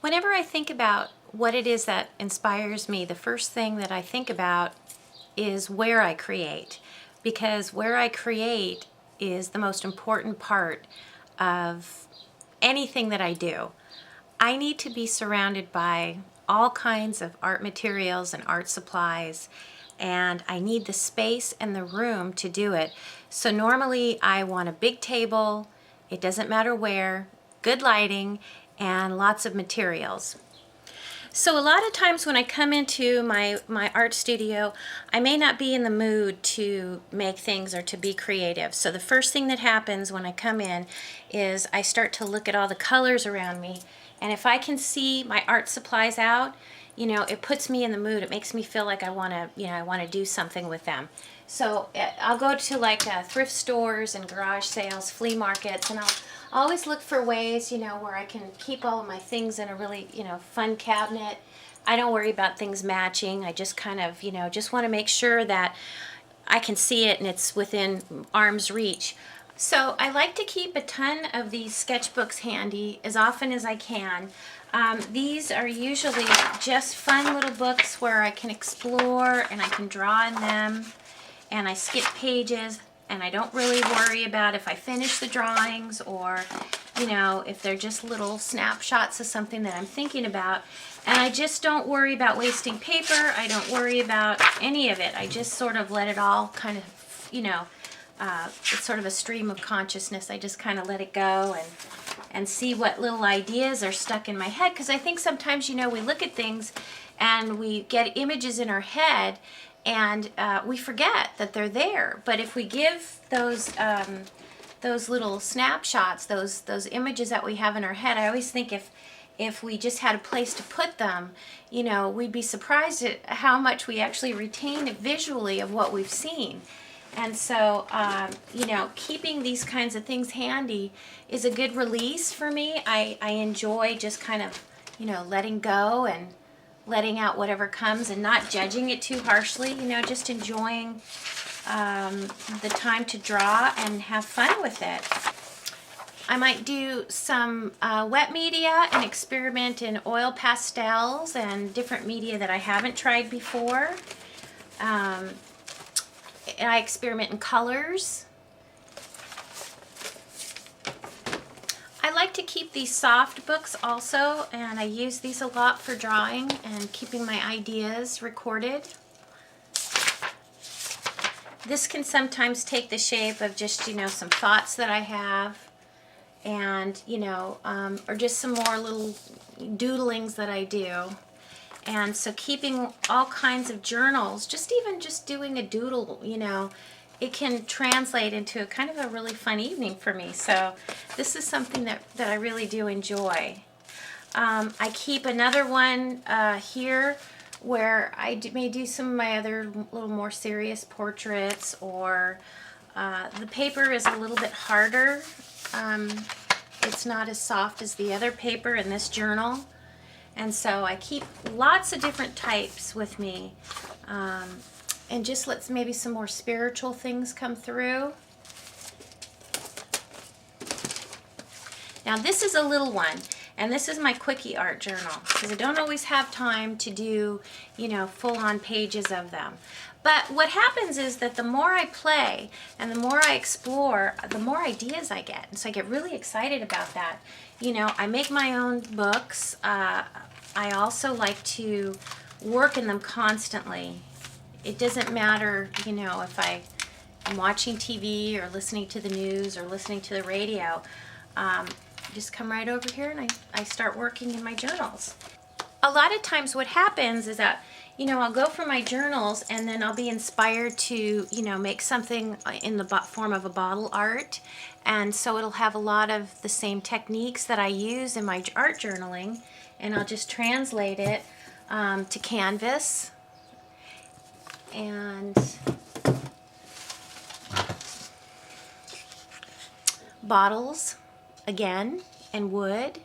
Whenever I think about what it is that inspires me, the first thing that I think about is where I create, because where I create is the most important part of anything that I do. I need to be surrounded by all kinds of art materials and art supplies, and I need the space and the room to do it. So normally I want a big table, it doesn't matter where, good lighting, and lots of materials. So a lot of times when I come into my art studio, I may not be in the mood to make things or to be creative. So the first thing that happens when I come in is I start to look at all the colors around me. And if I can see my art supplies out, it puts me in the mood. It makes me feel like I want to do something with them. So I'll go to like thrift stores and garage sales, flea markets, and I'll always look for ways, where I can keep all of my things in a really, fun cabinet. I don't worry about things matching. I just kind of, just want to make sure that I can see it and it's within arm's reach. So I like to keep a ton of these sketchbooks handy as often as I can. These are usually just fun little books where I can explore and I can draw in them, and I skip pages, and I don't really worry about if I finish the drawings or, if they're just little snapshots of something that I'm thinking about. And I just don't worry about wasting paper. I don't worry about any of it. I just sort of let it all kind of, it's sort of a stream of consciousness. I just kind of let it go and see what little ideas are stuck in my head. Because I think sometimes, we look at things and we get images in our head, and we forget that they're there. But if we give those little snapshots, those images that we have in our head, I always think if we just had a place to put them, we'd be surprised at how much we actually retain visually of what we've seen. And so, keeping these kinds of things handy is a good release for me. I enjoy just kind of, letting go and letting out whatever comes and not judging it too harshly, just enjoying the time to draw and have fun with it. I might do some wet media and experiment in oil pastels and different media that I haven't tried before. And I experiment in colors. I like to keep these soft books also, and I use these a lot for drawing and keeping my ideas recorded. This can sometimes take the shape of just, some thoughts that I have, and, or just some more little doodlings that I do. And so keeping all kinds of journals, just doing a doodle, it can translate into a kind of a really fun evening for me. So this is something that I really do enjoy. I keep another one here where I may do some of my other little more serious portraits, or the paper is a little bit harder. It's not as soft as the other paper in this journal. And so I keep lots of different types with me, and just lets maybe some more spiritual things come through. Now this is a little one, and this is my quickie art journal, because I don't always have time to do, full-on pages of them. But what happens is that the more I play and the more I explore, the more ideas I get. And so I get really excited about that. I make my own books. I also like to work in them constantly. It doesn't matter, if I'm watching TV or listening to the news or listening to the radio. Just come right over here and I start working in my journals. A lot of times what happens is that, I'll go for my journals and then I'll be inspired to, make something in the form of a bottle art. And so it'll have a lot of the same techniques that I use in my art journaling, and I'll just translate it to canvas. And bottles, again, and wood.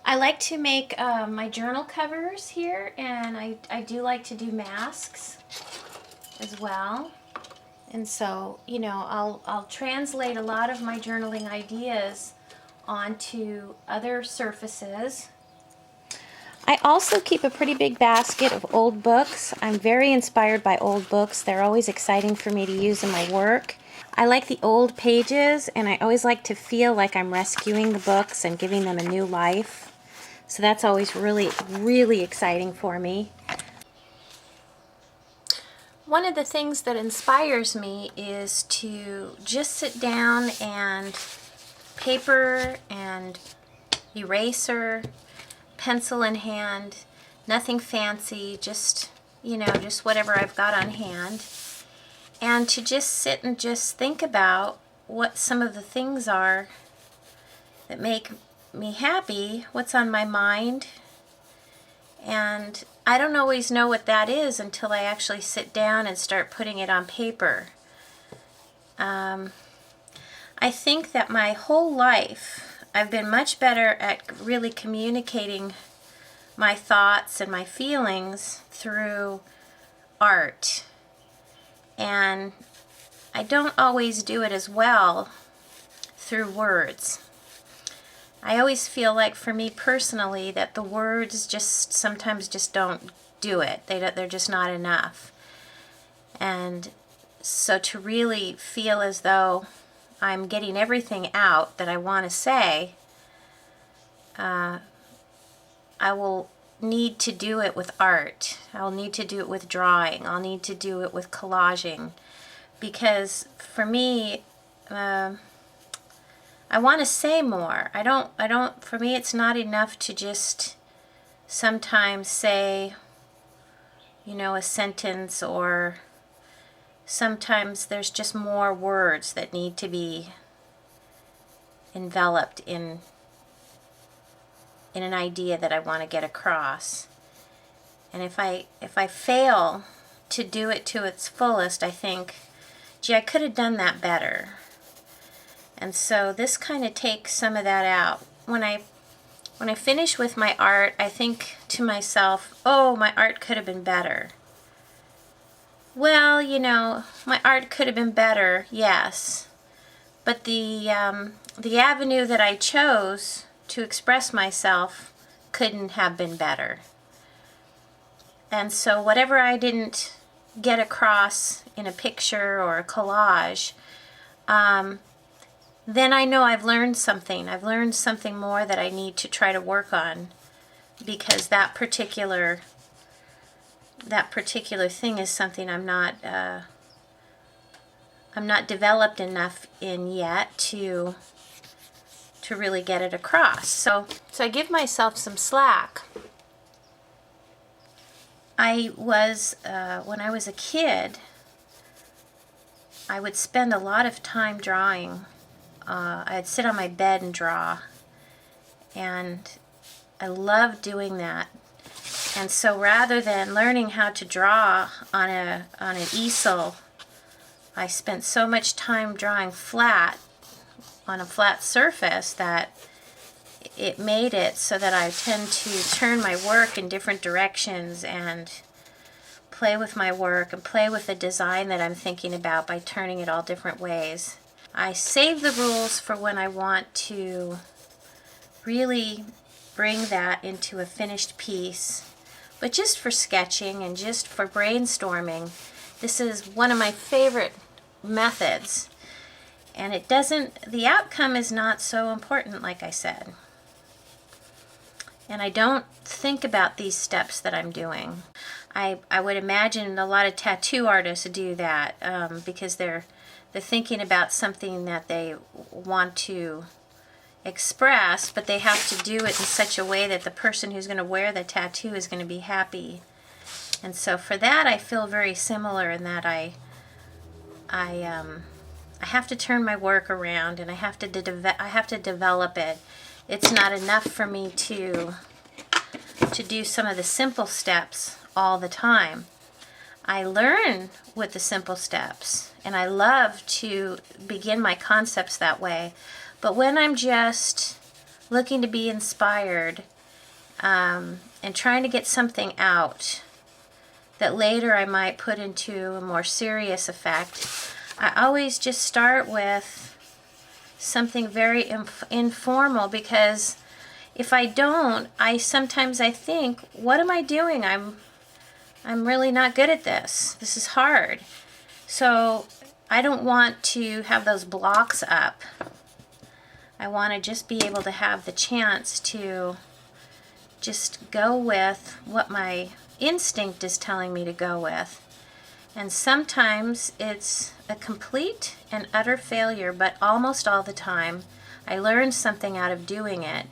I like to make my journal covers here, and I do like to do masks as well. And so, I'll translate a lot of my journaling ideas onto other surfaces. I also keep a pretty big basket of old books. I'm very inspired by old books. They're always exciting for me to use in my work. I like the old pages, and I always like to feel like I'm rescuing the books and giving them a new life. So that's always really, really exciting for me. One of the things that inspires me is to just sit down and paper and eraser, pencil in hand, nothing fancy, just, just whatever I've got on hand. And to just sit and just think about what some of the things are that make me happy, what's on my mind. And I don't always know what that is until I actually sit down and start putting it on paper. I think that my whole life I've been much better at really communicating my thoughts and my feelings through art. And I don't always do it as well through words. I always feel like, for me personally, that the words just sometimes just don't do it. They're just not enough. And so to really feel as though I'm getting everything out that I want to say, I will need to do it with art. I'll need to do it with drawing. I'll need to do it with collaging. Because for me, I want to say more. For me, it's not enough to just sometimes say, a sentence, or sometimes there's just more words that need to be enveloped in an idea that I want to get across. And if I fail to do it to its fullest, I think, gee, I could have done that better. And so this kind of takes some of that out. When I finish with my art, I think to myself, oh, my art could have been better. Well, my art could have been better, yes. But the avenue that I chose to express myself couldn't have been better. And so whatever I didn't get across in a picture or a collage, then I know I've learned something. I've learned something more that I need to try to work on, because that particular thing is something I'm not developed enough in yet to really get it across. So I give myself some slack. When I was a kid, I would spend a lot of time drawing. I'd sit on my bed and draw, and I loved doing that. And so rather than learning how to draw on an easel, I spent so much time drawing flat on a flat surface that it made it so that I tend to turn my work in different directions and play with my work and play with the design that I'm thinking about by turning it all different ways. I save the rules for when I want to really bring that into a finished piece. But just for sketching and just for brainstorming, this is one of my favorite methods. And the outcome is not so important, like I said. And I don't think about these steps that I'm doing. I would imagine a lot of tattoo artists do that because they're thinking about something that they want to express, but they have to do it in such a way that the person who's going to wear the tattoo is going to be happy. And so for that, I feel very similar in that I have to turn my work around, and I have to develop it. It's not enough for me to do some of the simple steps all the time. I learn with the simple steps, and I love to begin my concepts that way. But when I'm just looking to be inspired and trying to get something out that later I might put into a more serious effect, I always just start with something very informal, because if I don't, sometimes I think, what am I doing? I'm really not good at this. This is hard. So I don't want to have those blocks up. I want to just be able to have the chance to just go with what my instinct is telling me to go with. And sometimes it's a complete and utter failure, but almost all the time I learn something out of doing it.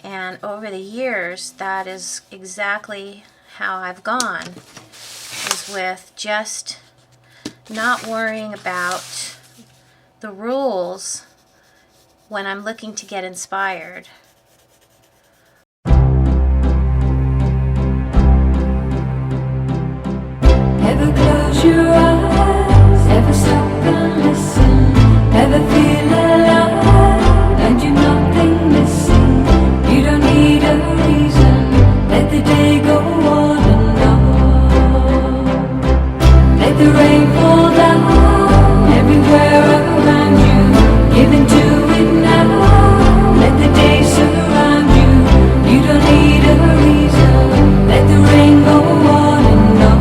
And over the years, that is exactly how I've gone, is with just not worrying about the rules when I'm looking to get inspired. Ever close your eyes, ever stop and listen, ever feel alive, and you're nothing missing. You don't need a reason, let the day go on and on. Let the rain fall down everywhere around you, give into it now, let the day surround you. You don't need a reason, let the rain go on and on.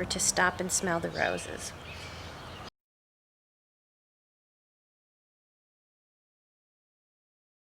To stop and smell the roses.